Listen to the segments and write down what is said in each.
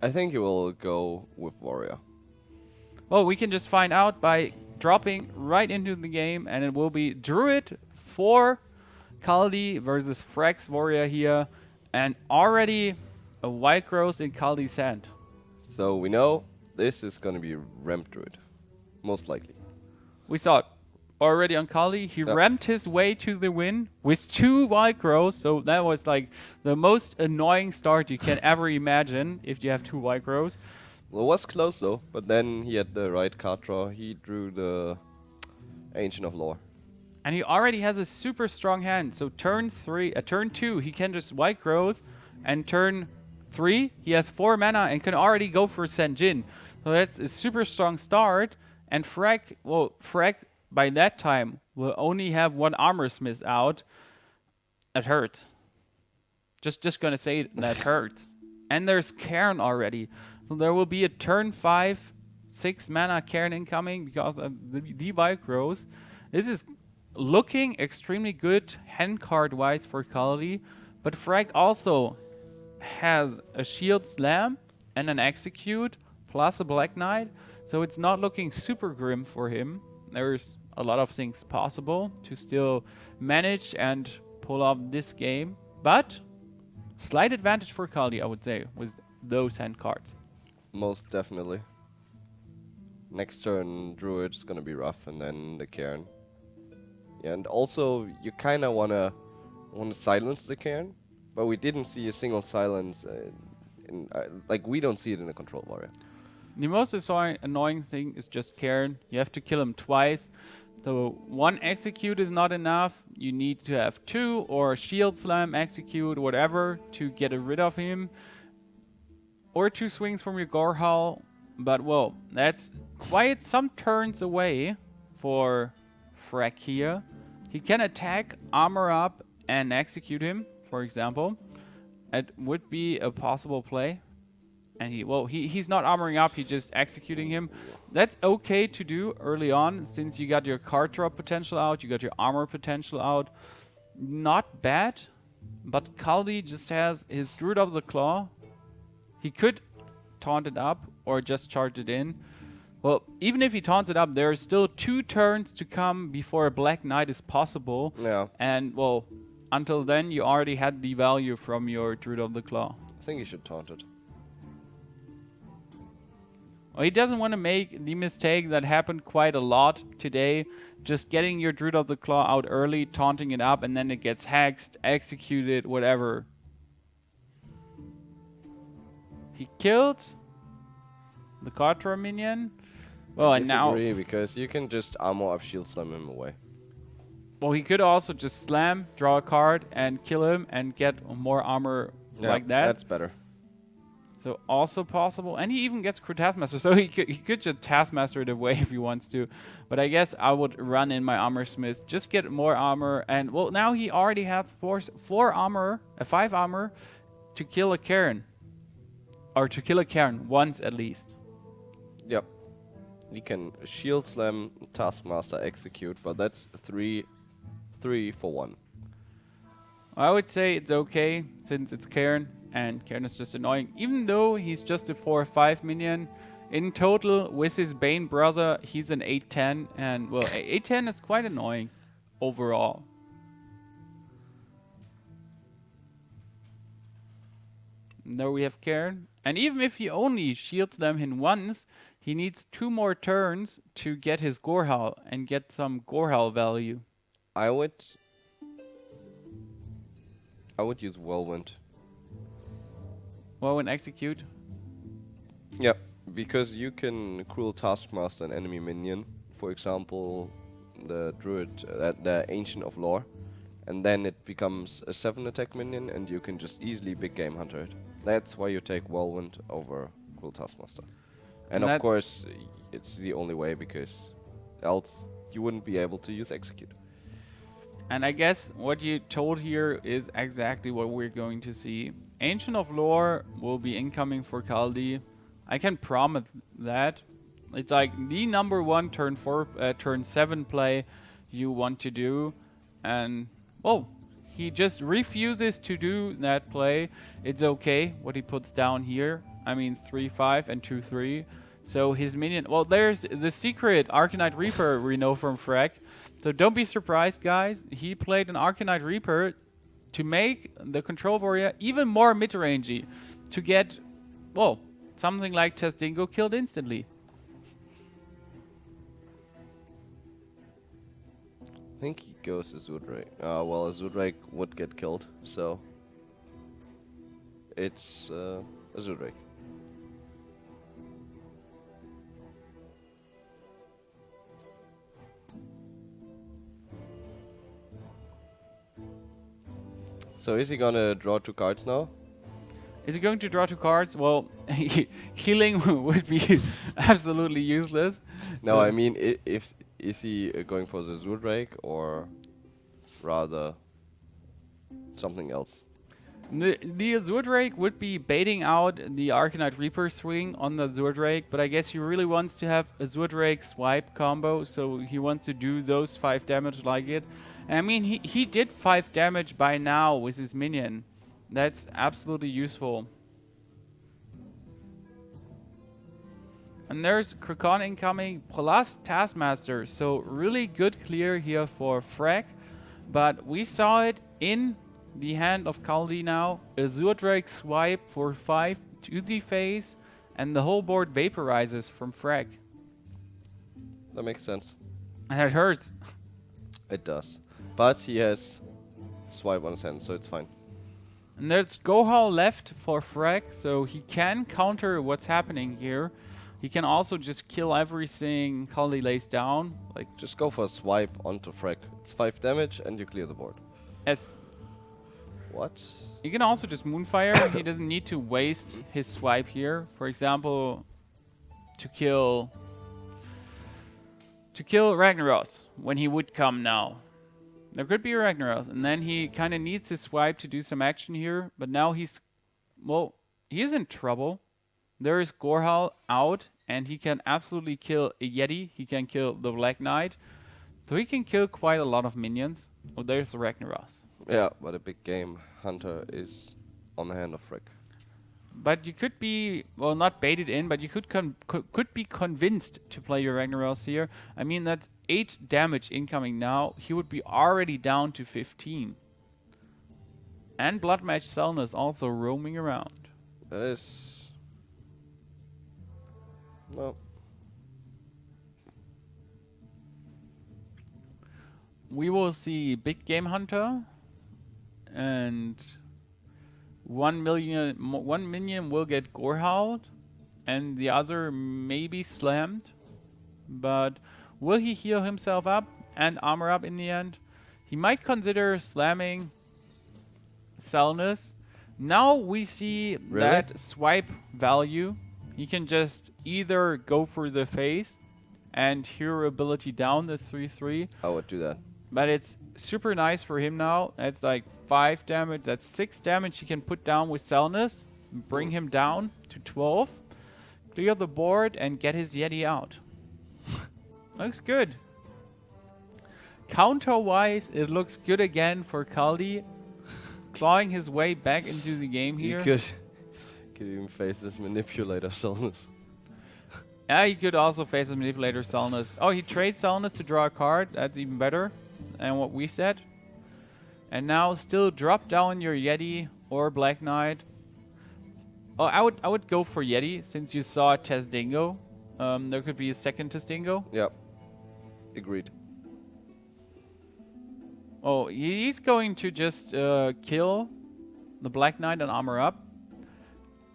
I think he will go with Warrior. Well, we can just find out by dropping right into the game, and it will be Druid for Kaldi versus Frax Warrior here, and already a White Rose in Kaldi's hand. So we know this is gonna be Ramp Druid. Most likely. We saw it already on Kaldi. He Yeah. ramped his way to the win with 2 White Rows, so that was like the most annoying start you can ever imagine if you have 2 White Rows. Well, it was close though, but then he had the right card draw. He drew the Ancient of Lore. And he already has a super strong hand. So turn 2, he can just White Growth, and turn 3, he has 4 mana and can already go for Senjin. So that's a super strong start. And Frag by that time will only have 1 Armor Smith out. That hurts. Just gonna say that hurts. And there's Cairn already. So there will be a turn 5, 6 mana Cairn incoming because of the White Growth. This is looking extremely good hand card wise for Kaldi, but Frag also has a Shield Slam and an Execute plus a Black Knight, so it's not looking super grim for him. There's a lot of things possible to still manage and pull off this game, but slight advantage for Kaldi, I would say, with those hand cards. Most definitely. Next turn, Druid is gonna be rough, and then the Cairn. Yeah, and also you kind of wanna silence the Cairn, but we didn't see a single silence. Like we don't see it in the Control Warrior. The most annoying thing is just Cairn. You have to kill him twice. So 1 Execute is not enough. You need to have 2 or Shield Slam, Execute, whatever to get rid of him. Or 2 swings from your Gorehowl. But well, that's quite some turns away for Frag here. He can attack, armor up, and execute him, for example. It would be a possible play. And he's not armoring up, he's just executing him. That's okay to do early on, since you got your card drop potential out, you got your armor potential out. Not bad, but Kaldi just has his Druid of the Claw. He could taunt it up or just charge it in. Well, even if he taunts it up, there are still 2 turns to come before a Black Knight is possible. Yeah. And, well, until then, you already had the value from your Druid of the Claw. I think he should taunt it. Well, he doesn't want to make the mistake that happened quite a lot today. Just getting your Druid of the Claw out early, taunting it up, and then it gets hexed, executed, whatever. He killed the Katra minion. Well, and now... because you can just armor up, Shield Slam him away. Well, he could also just slam, draw a card, and kill him and get more armor like that. That's better. So also possible. And he even gets Crit Taskmaster, so he could just Taskmaster it away if he wants to. But I guess I would run in my Armor Smith, just get more armor. And, well, now he already has 4 armor, 5 armor, to kill a Cairn. Or to kill a Cairn once at least. Yep. He can Shield Slam, Taskmaster, Execute, but that's 3 for 1. I would say it's okay, since it's Cairn, and Cairn is just annoying. Even though he's just a 4 or 5 minion, in total, with his Bane brother, he's an 8-10, and, well, 8-10 is quite annoying overall. And there we have Cairn. And even if he only shields them in once, he needs 2 more turns to get his Gorehowl and get some Gorehowl value. I would use Whirlwind. Whirlwind execute. Yep, because you can Cruel Taskmaster an enemy minion, for example, the Druid, the Ancient of Lore, and then it becomes a 7 attack minion, and you can just easily big game hunter it. That's why you take Whirlwind over Cruel Taskmaster. And of course, it's the only way, because else you wouldn't be able to use Execute. And I guess what you told here is exactly what we're going to see. Ancient of Lore will be incoming for Kaldi. I can promise that. It's like the number 1 turn 7 play you want to do. And, well, he just refuses to do that play. It's okay what he puts down here. I mean 3/5 and 2/3. So his minion. Well, there's the secret Arcanite Reaper we know from Frek. So don't be surprised, guys. He played an Arcanite Reaper to make the Control Warrior even more mid-rangey, to get, well, something like Testingo killed instantly. I think he goes Azure. Well, Azure would get killed, so it's Azure. So is he gonna draw 2 cards now? Is he going to draw 2 cards? Well, healing would be absolutely useless. No, I mean, if is he going for the Zurdrake or rather something else? The Azure Drake would be baiting out the Arcanite Reaper swing on the Azure Drake, but I guess he really wants to have Azure Drake swipe combo, so he wants to do those 5 damage like it. And I mean, he did 5 damage by now with his minion. That's absolutely useful. And there's Krakon incoming plus Taskmaster, so really good clear here for Frek. But we saw it in the hand of Kaldi now. Azure Drake swipe for 5 to the face, and the whole board vaporizes from Frek. That makes sense. And it hurts. It does. But he has swipe on his hand, so it's fine. And there's Gohal left for Frek, so he can counter what's happening here. He can also just kill everything Kaldi lays down. Like, Just go for a swipe onto Frek. It's 5 damage and you clear the board. as What? you can also just Moonfire. He doesn't need to waste his swipe here. For example, to kill Ragnaros when he would come now. There could be Ragnaros, and then he kind of needs his swipe to do some action here. But now he's in trouble. There is Gorhal out, and he can absolutely kill a Yeti. He can kill the Black Knight. So he can kill quite a lot of minions. Oh, there's the Ragnaros. Yeah, but a big game hunter is on the hand of Frek. But you could be, well, not baited in, but you could be convinced to play your Ragnaros here. I mean, that's 8 damage incoming now. He would be already down to 15. And Blood Mage Selna is also roaming around. That is... No. We will see Big Game Hunter, and one minion will get Gorehowled, and the other may be slammed. But will he heal himself up and armor up in the end? He might consider slamming Selnus. Now we see that swipe value. He can just either go for the face and hero ability down the 3/3. I would do that. But it's super nice for him now. It's like 5 damage. That's 6 damage he can put down with Selnus. Bring him down to 12. Clear the board and get his Yeti out. Looks good. Counter-wise, it looks good again for Kaldi. Clawing his way back into the game here. He could even face this manipulator Solnus. Yeah, he could also face a manipulator Selnus. Oh, he trades Selnus to draw a card. That's even better than what we said. And now still drop down your Yeti or Black Knight. Oh, I would go for Yeti since you saw Testingo. There could be a second Testingo. Yep. Agreed. Oh, he's going to just kill the Black Knight and armor up.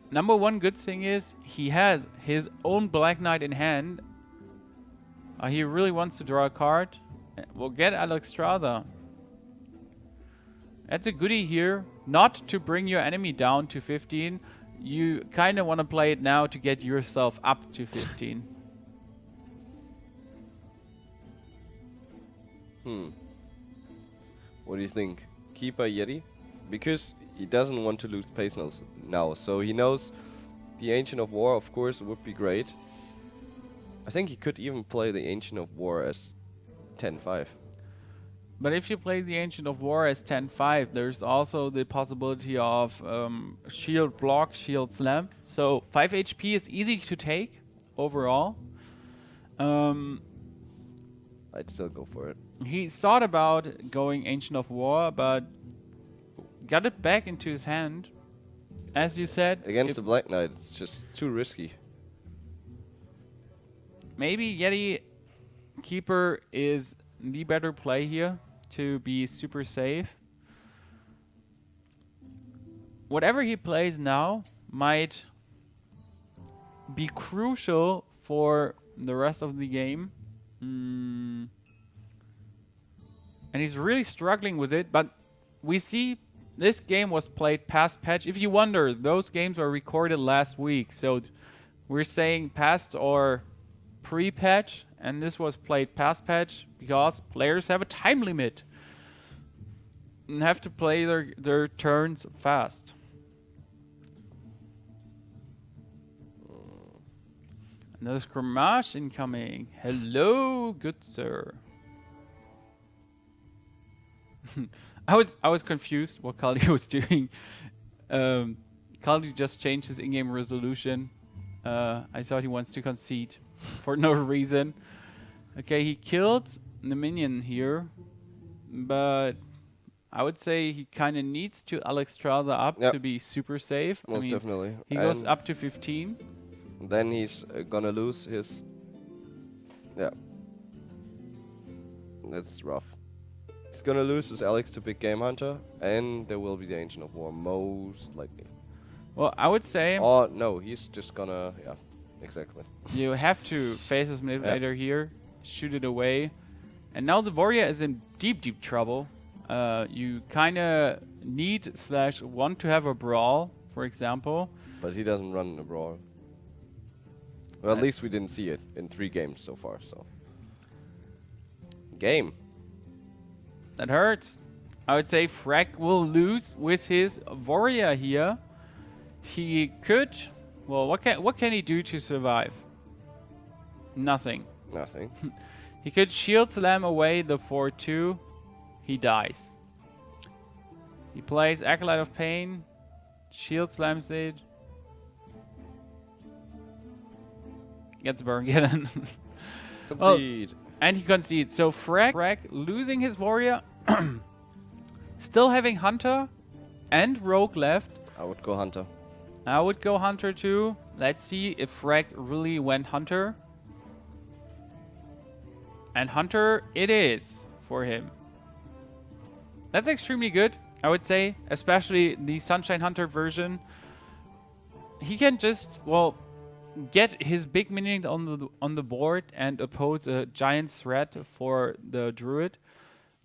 Number one good thing is he has his own Black Knight in hand. He really wants to draw a card. We'll get Alexstrasza. That's a goodie here. Not to bring your enemy down to 15. You kind of want to play it now to get yourself up to 15. What do you think? Keep a Yeti? Because he doesn't want to lose pace now. So he knows the Ancient of War, of course, would be great. I think he could even play the Ancient of War as 10-5. But if you play the Ancient of War as 10-5, there's also the possibility of shield block, shield slam. So 5 HP is easy to take overall. I'd still go for it. He thought about going Ancient of War, but got it back into his hand. As you said, Against the Black Knight, it's just too risky. maybe Yeti Keeper is the better play here to be super safe. Whatever he plays now might be crucial for the rest of the game. And he's really struggling with it, but we see this game was played past patch. If you wonder, those games were recorded last week, so we're saying past or pre-patch, and this was played past patch because players have a time limit and have to play their turns fast. Another skirmish incoming. Hello, good sir. I was confused what Kaldi was doing. Kaldi just changed his in-game resolution. I thought he wants to concede for no reason. Okay, he killed the minion here, but I would say he kind of needs to Alexstrasza up to be super safe. Most definitely. He goes up to 15. Then he's gonna lose his... Yeah. That's rough. He's gonna lose his Alex to Big Game Hunter, and there will be the Ancient of War, most likely. Well, I would say... Oh, no, he's just gonna... Yeah, exactly. You have to face his manipulator here, shoot it away. And now the warrior is in deep, deep trouble. You kind of need / want to have a brawl, for example. But he doesn't run a brawl. Well, at least we didn't see it in 3 games so far, so... Game. That hurts. I would say Frag will lose with his warrior here. He could... Well, what can he do to survive? Nothing. Nothing. He could shield slam away the 4-2. He dies. He plays Acolyte of Pain. Shield slams it. Gets Burgen. Concede. And he concedes. So Frag losing his warrior. Still having Hunter and Rogue left. I would go Hunter. I would go Hunter too. Let's see if Frag really went Hunter. And Hunter it is for him. That's extremely good, I would say. Especially the Sunshine Hunter version. He can just, well, get his big minions on the board and oppose a giant threat for the Druid.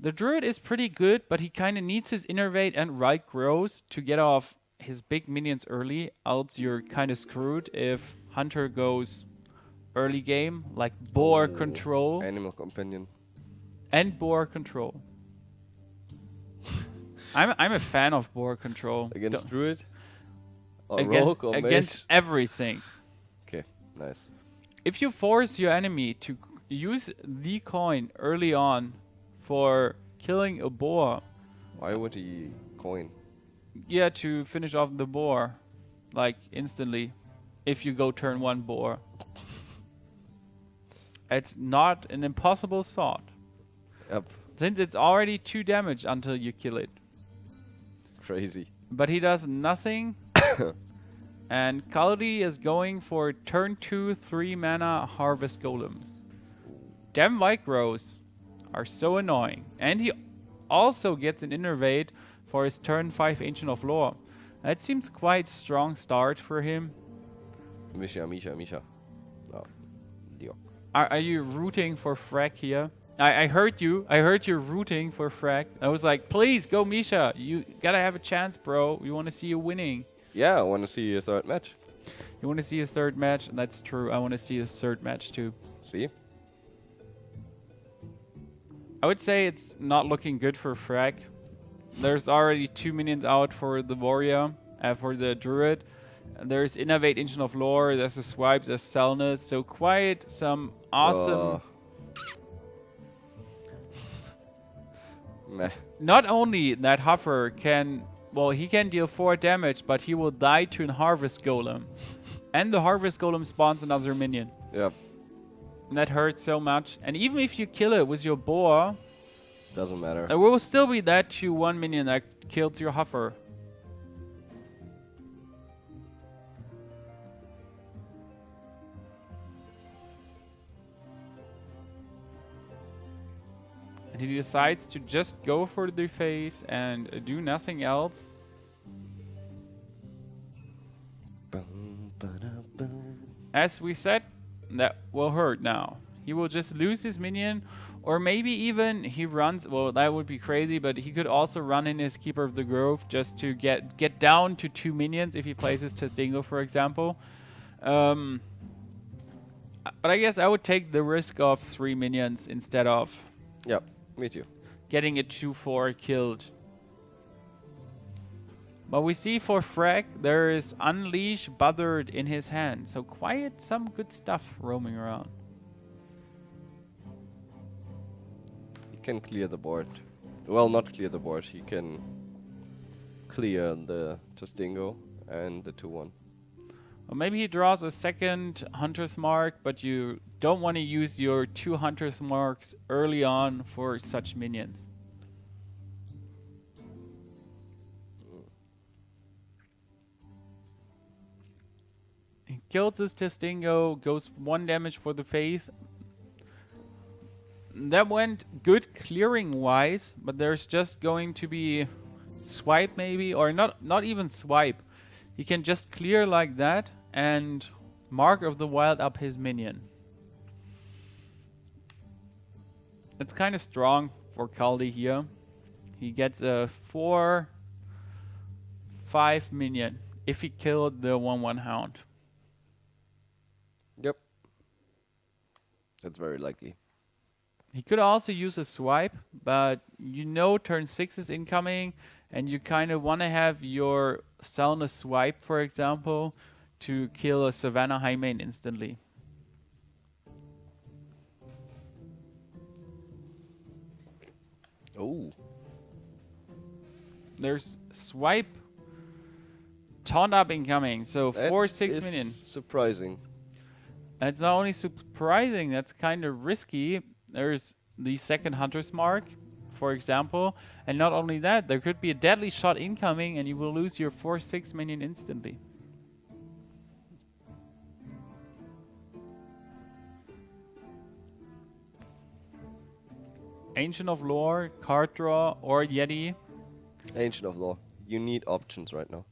The Druid is pretty good, but he kind of needs his Innervate and Right Growth to get off his big minions early, else you're kind of screwed if Hunter goes early game, like Boar Control. Animal Companion. And Boar Control. I'm a fan of Boar Control. Against Druid? Or against, Rogue or against Mage? everything. Okay, nice. If you force your enemy to use the coin early on for killing a boar, Why would he coin? yeah, to finish off the boar, like instantly, if you go turn 1 boar. It's not an impossible thought, Yep. since it's already 2 damage until you kill it. Crazy. But he does nothing. And Kaldi is going for turn 2, 3 mana Harvest Golem. Damn White Grows are so annoying. And he also gets an Innervate for his turn 5 Ancient of Lore. That seems quite strong start for him. Misha. Oh, Dio. Are you rooting for Frag here? I heard you. I heard you're rooting for Frag. I was like, please go Misha. You gotta have a chance, bro. We want to see you winning. Yeah, I want to see your 3rd match. You want to see his 3rd match? That's true. I want to see his 3rd match too. See? I would say it's not looking good for Frag. There's already 2 minions out for the warrior, for the druid. There's Innovate Ancient of Lore, there's the Swipes, there's Selnus, so quite some awesome... Meh. Not only that Hover can, well, he can deal 4 damage, but he will die to a Harvest Golem. And the Harvest Golem spawns another minion. Yep. And that hurts so much. And even if you kill it with your boar, Doesn't matter. there will still be that 2-1 minion that kills your Hover. And he decides to just go for the face and do nothing else. As we said, that will hurt now. He will just lose his minion, or maybe even he runs. Well, that would be crazy, but he could also run in his Keeper of the Grove just to get down to 2 minions if he plays his Testingo, for example. But I guess I would take the risk of 3 minions instead of Yep. Me too. getting a 2-4 killed. But we see for Frag, there is Unleash Buzzard in his hand. So quite some good stuff roaming around. He can clear the board. Well, not clear the board. He can clear the Testingo and the 2-1. Or maybe he draws a second Hunter's Mark, but you don't want to use your 2 Hunter's Marks early on for such minions. He kills his Testingo, goes 1 damage for the face. That went good clearing wise, but there's just going to be swipe maybe, or not even swipe. He can just clear like that and Mark of the Wild up his minion. It's kind of strong for Kaldi here. He gets a 4-5 minion if he killed the 1-1 hound. Yep. That's very likely. He could also use a swipe, but you know turn 6 is incoming, and you kind of want to have your Selna swipe, for example, to kill a Savannah High Main instantly. Oh. There's swipe, taunt up incoming, so 4-6 minion. Surprising. That's not only surprising, that's kind of risky. There's the second Hunter's Mark, for example. And not only that, there could be a deadly shot incoming and you will lose your 4-6 minion instantly. Ancient of Lore, card draw, or Yeti. Ancient of Law. You need options right now.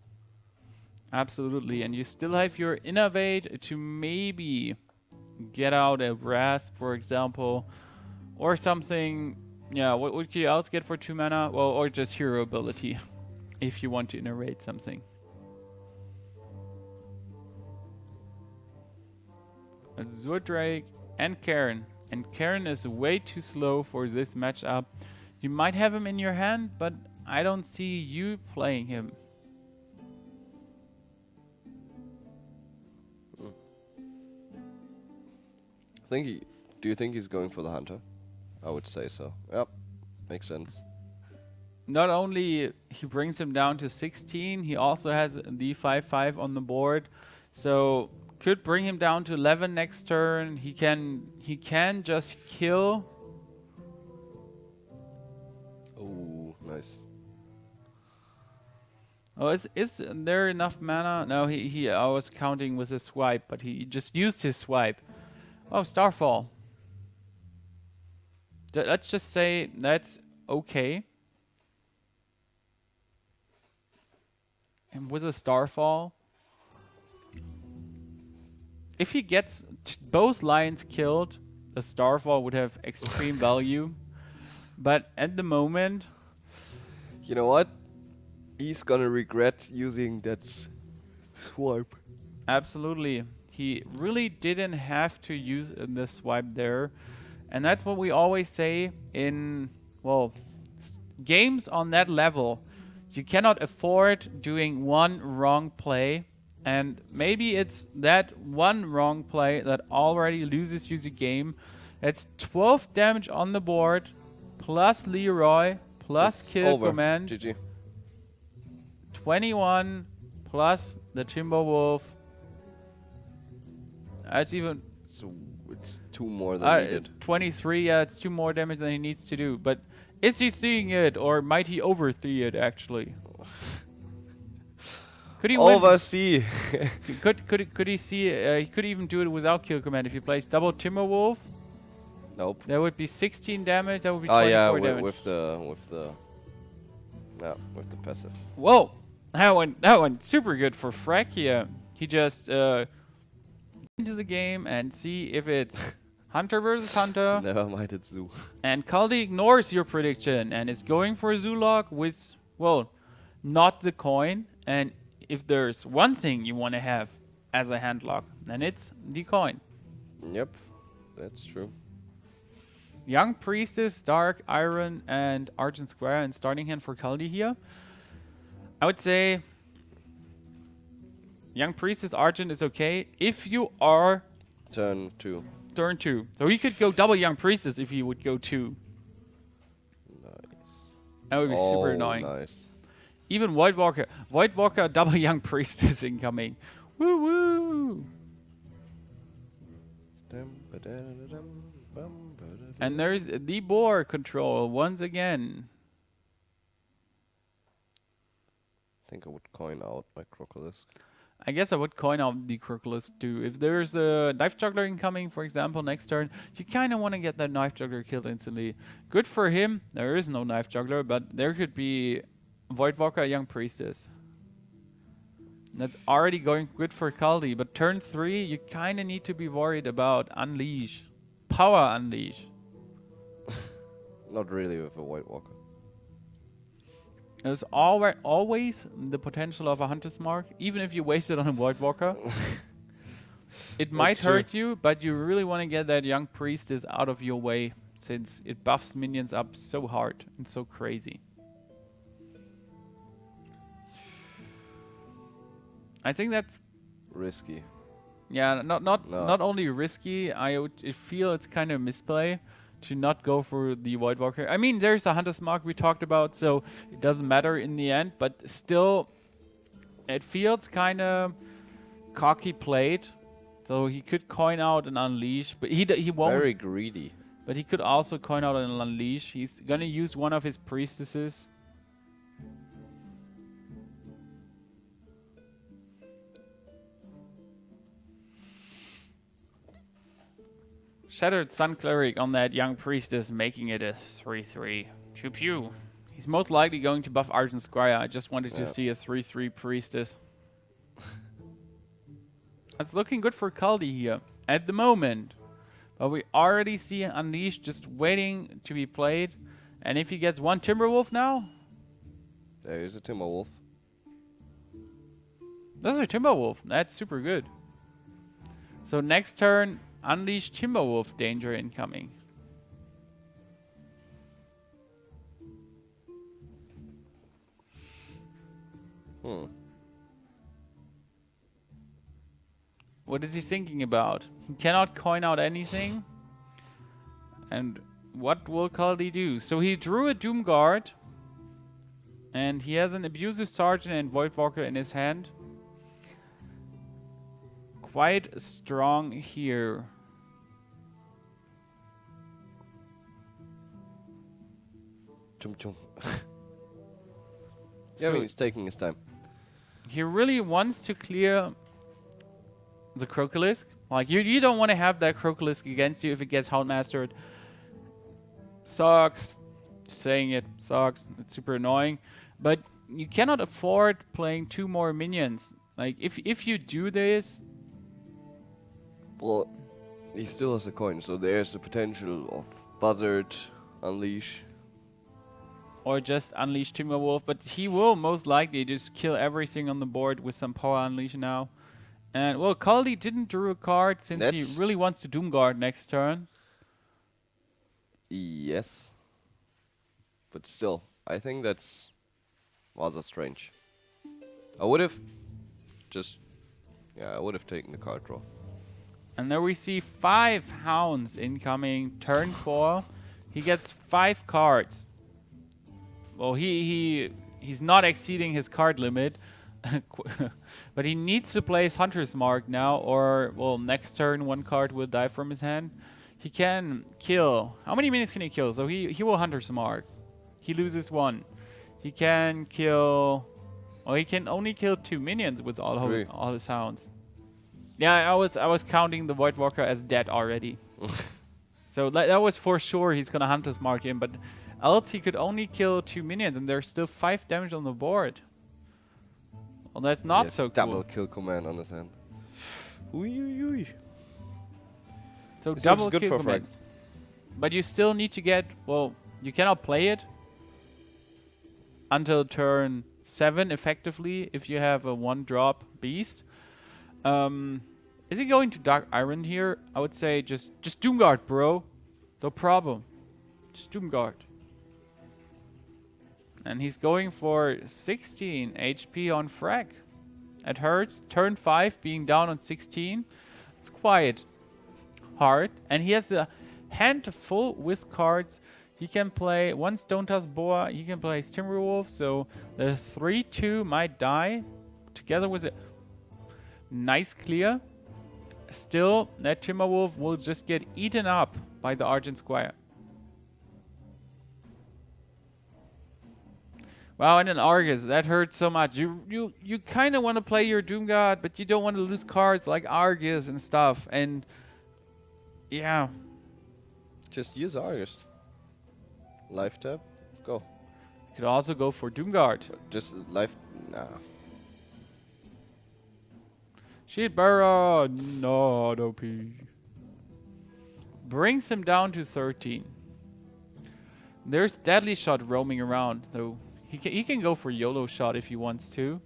Absolutely, and you still have your Innovate to maybe get out a Rasp, for example, or something. Yeah, what could you else get for 2 mana? Well, or just hero ability, if you want to innovate something. Azure Drake and Karen. And Karen is way too slow for this matchup. You might have him in your hand, but I don't see you playing him. Do you think he's going for the Hunter? I would say so. Yep. Makes sense. Not only he brings him down to 16, he also has the 5/5 on the board. So could bring him down to 11 next turn. He can just kill. Oh, nice. Oh, is there enough mana? No, I was counting with his swipe, but he just used his swipe. Oh, Starfall. Let's just say that's okay. And with a Starfall, if he gets both lions killed, the Starfall would have extreme value. But at the moment, You know what? He's gonna regret using that swipe. absolutely, he really didn't have to use the swipe there. And that's what we always say in, well, games on that level. You cannot afford doing one wrong play. And maybe it's that one wrong play that already loses you the game. It's 12 damage on the board, plus Leroy, plus It's kill over. command. GG. 21 plus the Timberwolf. That's even So it's 2 more than needed. 23. Yeah, it's 2 more damage than he needs to do. But is he seeing it, or might he oversee it actually? Could he win? Oversee. Could he see? He could even do it without kill command if he plays double Timberwolf. Nope. That would be 16 damage. That would be Oh 24 yeah, damage. with the passive. Whoa, that one super good for Frek here. He just into the game and see if it's Hunter versus Hunter. Never mind, it's Zoo. And Kaldi ignores your prediction and is going for a Zulok with, well, not the coin. And if there's one thing you want to have as a handlock, then it's the coin. Yep, that's true. Young Priestess, Dark, Iron, and Argent Square and starting hand for Kaldi here. I would say Young Priestess, Argent is okay if you are Turn 2. turn 2. So he could go double Young Priestess if he would go 2. Nice. That would be super annoying. Nice. Even Void Walker, double Young Priestess incoming. Woo woo! And there's the boar control once again. I think I would coin out my Crocolisk. I guess I would coin out the Crocolisk too. If there's a Knife Juggler incoming, for example, next turn, you kind of want to get that Knife Juggler killed instantly. Good for him. There is no Knife Juggler, but there could be Void Walker, Young Priestess. That's already going good for Kaldi, but turn 3, you kind of need to be worried about Unleash. Power Unleash. Not really with a White Walker. There's always the potential of a Hunter's Mark, even if you waste it on a Void Walker. It might hurt you, but you really want to get that Young Priestess out of your way, since it buffs minions up so hard and so crazy. I think that's Risky. yeah, not only risky. I feel it's kind of misplay to not go for the Void Walker. I mean, there's a Hunter's Mark we talked about, so it doesn't matter in the end. But still, it feels kind of cocky played. So he could coin out an Unleash, but he won't. Very greedy. But he could also coin out an Unleash. He's gonna use one of his priestesses. Shattered Sun Cleric on that Young Priestess, making it a 3-3. Pew pew. He's most likely going to buff Argent Squire. I just wanted to see a 3-3 Priestess. That's looking good for Kaldi here at the moment. But we already see Unleash just waiting to be played. And if he gets one Timberwolf now? There is a Timberwolf. That's a Timberwolf. That's super good. So next turn, Unleash Timberwolf danger incoming. What is he thinking about? He cannot coin out anything. And what will Kaldi do? So he drew a Doom Guard. And he has an Abusive Sergeant and Void Walker in his hand. Quite strong here. Chum chum. Yeah, So he's taking his time. he really wants to clear the Crocolisk. Like, you don't want to have that Crocolisk against you if it gets Houndmastered. Sucks. Saying it sucks. It's super annoying. But you cannot afford playing 2 more minions. Like, if you do this... Well, he still has a coin, so there's the potential of Buzzard, Unleash. Or just Unleash Timberwolf. But he will most likely just kill everything on the board with some Power Unleash now. And, well, Kaldi didn't draw a card since he really wants to Doomguard next turn. Yes. But still, I think that's rather strange. I would have I would have taken the card draw. And there we see 5 Hounds incoming, turn 4. He gets 5 cards. well, he's not exceeding his card limit, but he needs to place Hunter's Mark now, or well, next turn one card will die from his hand. He can kill. How many minions can he kill? So he will Hunter's Mark. He loses one. He can kill. Oh, he can only kill 2 minions with all his hounds. Yeah, I was counting the Void Walker as dead already. So that was for sure he's gonna Hunter's Mark him, but else he could only kill 2 minions, and there's still 5 damage on the board. Well, that's not so cool. Double kill command on his hand. Ooh. So This double looks good kill for command. But you still need to get, well, you cannot play it until turn 7 effectively if you have a 1-drop beast. Is he going to Dark Iron here? I would say just Doomguard, bro. No problem. Just Doomguard. And he's going for 16 HP on Frag. It hurts. Turn 5 being down on 16. It's quite hard. And he has a hand full with cards. He can play one Stone Tusk Boa. He can play Timberwolf. So the 3-2 might die. Together with a nice clear. Still, that Timberwolf will just get eaten up by the Argent Squire. Wow, and an Argus, that hurts so much. You kind of want to play your Doomguard, but you don't want to lose cards like Argus and stuff. And yeah, Just use Argus. Life tap, go. you could also go for Doomguard. Just life, nah. Shield Bearer, not OP. Brings him down to 13. There's Deadly Shot roaming around, so he can go for YOLO Shot if he wants to.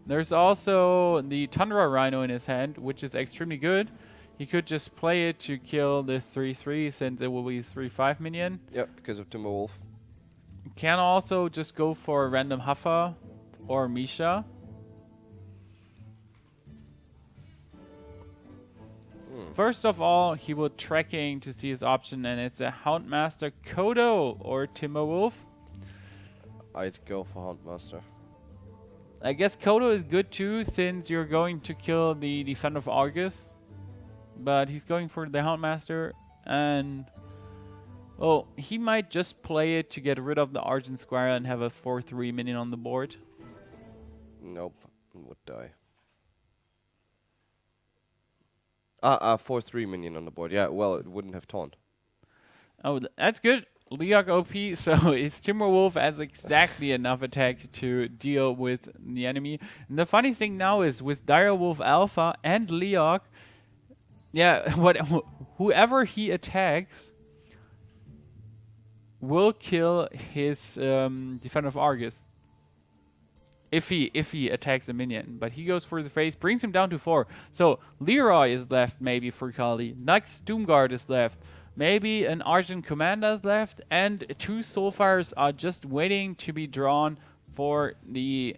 There's also the Tundra Rhino in his hand, which is extremely good. He could just play it to kill the 3-3 since it will be 3-5 minion. Yep, because of Timberwolf. Can also just go for a random Huffa or Misha. First of all, he will tracking to see his option, and it's a Houndmaster Kodo or Timberwolf. I'd go for Huntmaster. I guess Kodo is good too, since you're going to kill the Defender of Argus. But he's going for the Houndmaster, and well, he might just play it to get rid of the Argent Squire and have a 4-3 minion on the board. Nope, would die. 4-3 minion on the board. Yeah, well, it wouldn't have taunt. Oh, that's good. Leok OP, so his Timberwolf has exactly enough attack to deal with the enemy. And the funny thing now is, with Direwolf Alpha and Leok, yeah, whoever he attacks will kill his Defender of Argus. If he attacks a minion. But he goes for the face, brings him down to 4. So Leroy is left maybe for Kali. Next Doomguard is left. Maybe an Argent Commander is left. And 2 Soulfires are just waiting to be drawn for the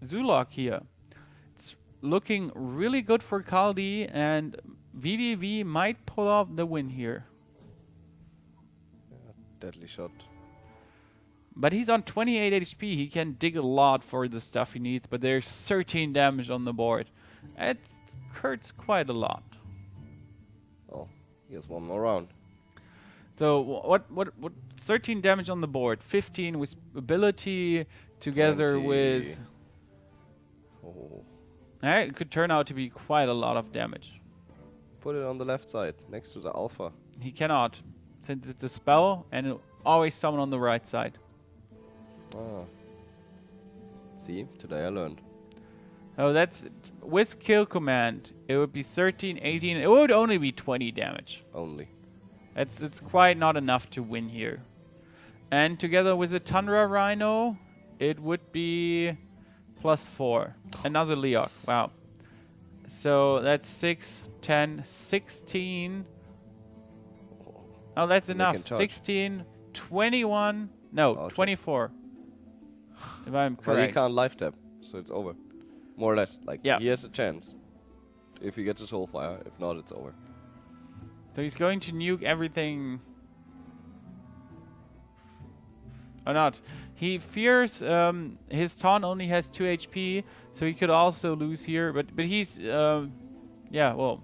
Zulok here. It's looking really good for Kaldi, and vVv might pull off the win here. Yeah, Deadly Shot. But he's on 28 HP. He can dig a lot for the stuff he needs, but there's 13 damage on the board. It hurts quite a lot. Oh, he has one more round. So what 13 damage on the board, 15 with ability together 20. with Oh. it could turn out to be quite a lot of damage. Put it on the left side, next to the Alpha. He cannot, since it's a spell and it'll always summon on the right side. Ah. See, today I learned. Oh, that's with kill command. It would be 13, 18. It would only be 20 damage. Only. It's quite not enough to win here. And together with the Tundra Rhino, it would be +4. Another Leok. Wow. So that's 6, 10, 16. Oh, that's enough. 16, 21. No, Oh, 24. If I'm But correct. he can't life tap, so it's over. More or less. Like, Yeah. he has a chance. If he gets a Soulfire. If not, it's over. So he's going to nuke everything. Or not. He fears his taunt only has 2 HP, so he could also lose here. But he's yeah, well,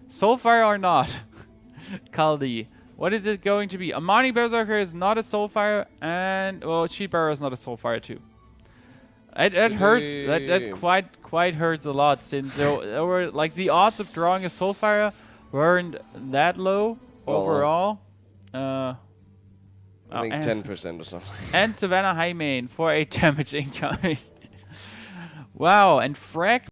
Soulfire or not, Kaldi. What is it going to be? Amani Berserker is not a Soulfire, and well, Sheep Arrow is not a Soulfire too. It hurts. That quite hurts a lot, since there were like the odds of drawing a Soulfire weren't that low overall. I think 10% or something. And Savannah High Main for 8 damage incoming. Wow, and Frag